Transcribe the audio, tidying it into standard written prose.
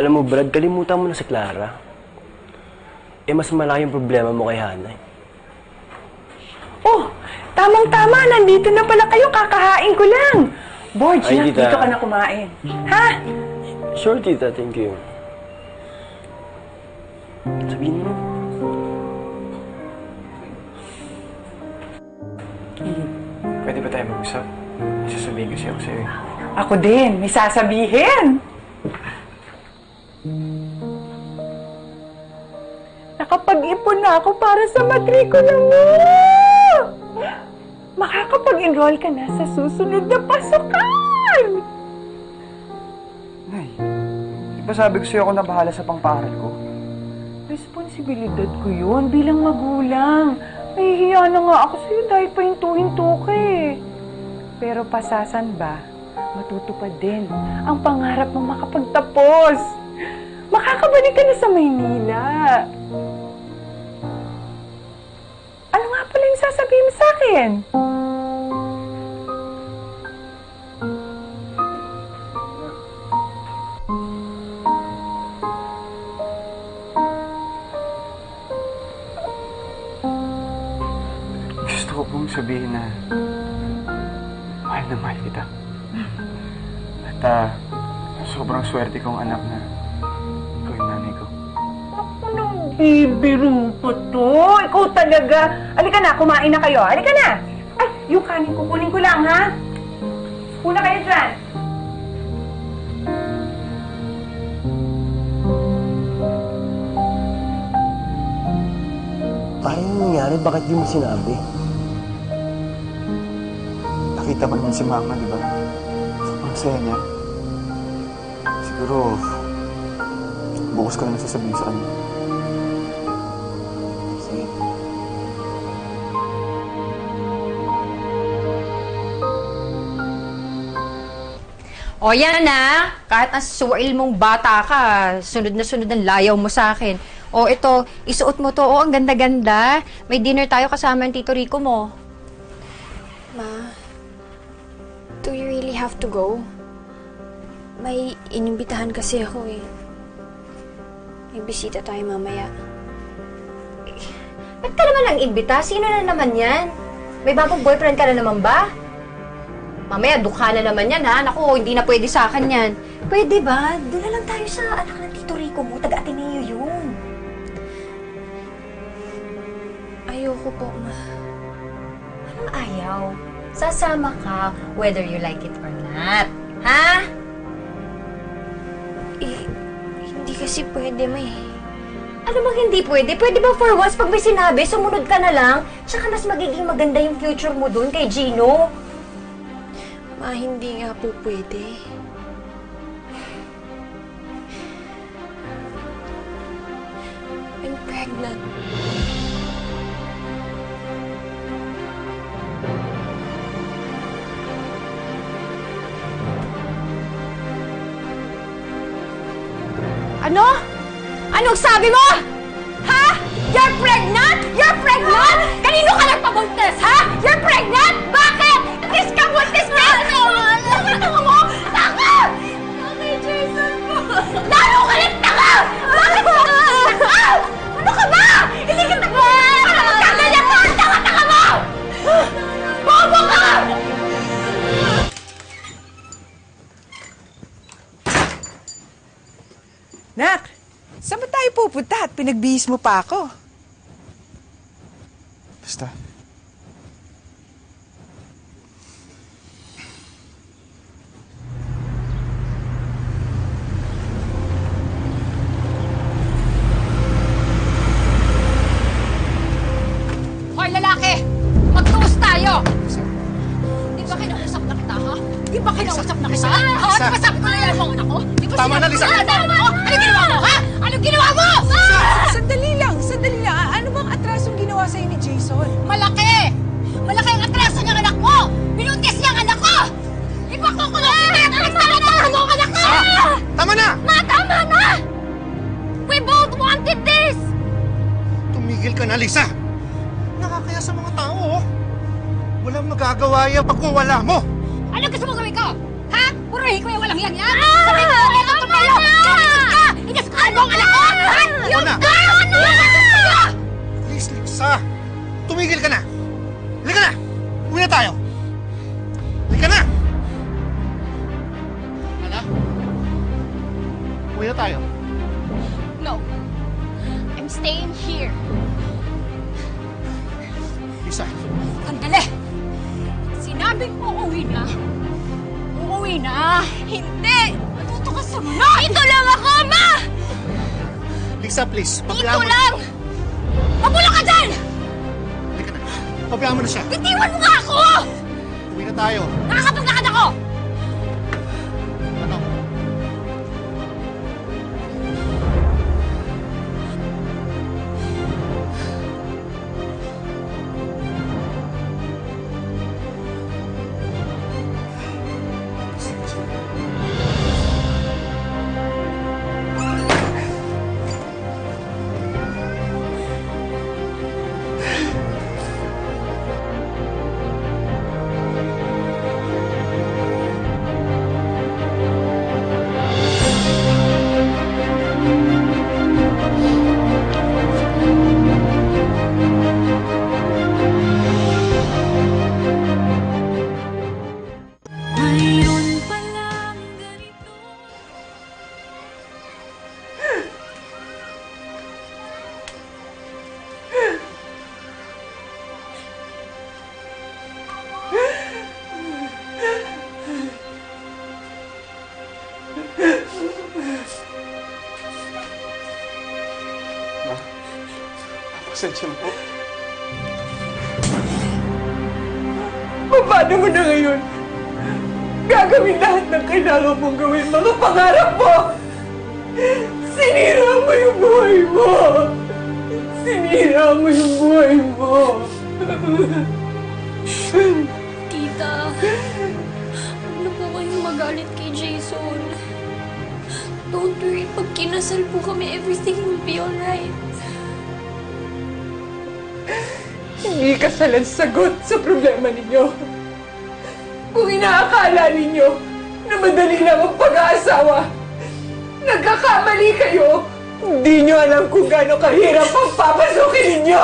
Alam mo, Brad, kalimutan mo na si Clara. Eh, mas malaki yung problema mo kay Hana. Oh, tamang-tama. Nandito na pala kayo. Kakahain ko lang. Borge, Ay, dito ka na kumain. Ha? Sure, tita. Thank you. Sabihin mo. Pwede ba tayo mag-usap? Sasabihin kasi ako sa'yo. Ako din. May sasabihin. Nakapag-ipon na ako para sa matrikula mo. Makakapag-enroll ka na sa susunod na pasukan. Nay, di ba sabi ko sa'yo ako na bahala sa pangparal ko? Responsibilidad ko yun bilang magulang. Nahihiya na nga ako sa'yo dahil pahinto-hinto ka eh. Pero pasasan ba, matutupad din ang pangarap mo makapagtapos. Makakabalik ka na sa Maynila. Ano nga pala yung sasabihin mo sa akin? Gusto ko pong sabihin na mahal kita. At sobrang swerte kong anak na ikaw yung nanay ko. Anong bibiro po to? Ikaw talaga. Halika na, kumain na kayo. Halika na. Ay, yung kanin kukunin ko lang, ha? Una kayo dyan. Paano yung nangyari? Bakit di mo sinabi? Nakita mo naman si Mama, di ba? Sobrang saya niya. Siguro, bukas ko naman sasabihin sa kanya. Sige. O yan na, kahit ang suwail mong bata ka, sunod na sunod ang layaw mo sa akin. O ito, isuot mo to, o ang ganda-ganda. May dinner tayo kasama ng Tito Rico mo. Ma, do you really have to go? May inimbitahan kasi ako eh. May bisita tayo mamaya. Ba't ka naman ang imbita? Sino na naman yan? May bagong boyfriend ka na naman ba? Mamaya, dukha na naman yan, ha? Naku, hindi na pwede sa akin yan. Pwede ba? Doon na lang tayo sa anak ng Tito Rico mo. Taga-Ateneo yun. Ayoko po, Ma. Anong ayaw? Sasama ka whether you like it or not. Ha? Eh, hindi kasi pwede, Ma eh. Ano bang hindi pwede? Pwede ba for once pag may sinabi, sumunod ka na lang? Tsaka mas magiging maganda yung future mo doon kay Gino. Ma, hindi nga po pwede. I'm pregnant. Ano? Anong sabi mo? Ha? You're pregnant? You're pregnant? Kanino ka nagpabuntis, ha? You're pregnant? Bakit? Kiss ka buntis ka? Ano mo? Taka! Okay, Jason po. Lalo ka lang taka! Bakit mo? Taka! Ano ka ba? Hindi ka taka! Para magkaganyan ka! Ang taka-taka mo! Bobo ka! Nak, saan ba tayo pupunta at pinagbihis mo pa ako? Basta. Hoy, lalaki! Magtuos tayo! Di ba kinausap na kita, ha? Di ba kinausap na kita? Ha? Di ba sabi ko na yan mo anak ko? Di ba Tama na, Lisa! Tama mo! Ano ginawa mo, ha? Ano ginawa mo? Sandali lang, sandali lang. Ano bang atrasong ginawa sa'yo ni Jason? Malaki! Malaki ang atraso niyang anak mo! Binuntis niya ang anak ko! Ipakukulong kita! Tama mo ang anak ko! Tama na! Ma, tama na! We both wanted this! Tumigil ka na, Lisa! Nakakaya sa mga tao, oh! Walang magagawa yan pag wala mo! Ano gusto mo gawin ko? Ha? Purahin ko yung walang yan yan? Sabi ko, ito tayo! Lumisos ka! kasal mo ang anak ko! Tama na! Ano? Please, Lisa! Tumigil ka na! Halika na! Uwi na tayo! Halika na! Ana? Uwi na tayo. No. I'm staying here. Lisa, Sandali! Sinabing uuwi na. Uuwi na. Hindi! Matuto ka sumunod! Dito lang ako, Ma! Lisa, please. Dito lang! Mabula ka dyan! Halika na. Pabayaan mo na siya. Bitiwan mo nga ako! Uwi na tayo. Nakakapaglakad ako! Ano? Pasensya na po. Paano mo na ngayon? Gagawin lahat ng kailangan mong gawin, mga pangarap mo! Sinira mo yung buhay mo! Sinira mo yung buhay mo! Tita, huwag na po kayong magalit kay Jason. Don't worry, pag kinasal po kami, everything will be alright. Hindi kasal ang sagot sa problema ninyo. Kung inaakala ninyo na madali lang ang pag-aasawa, nagkakamali kayo. Hindi nyo alam kung gaano kahirap ang papasukin ninyo.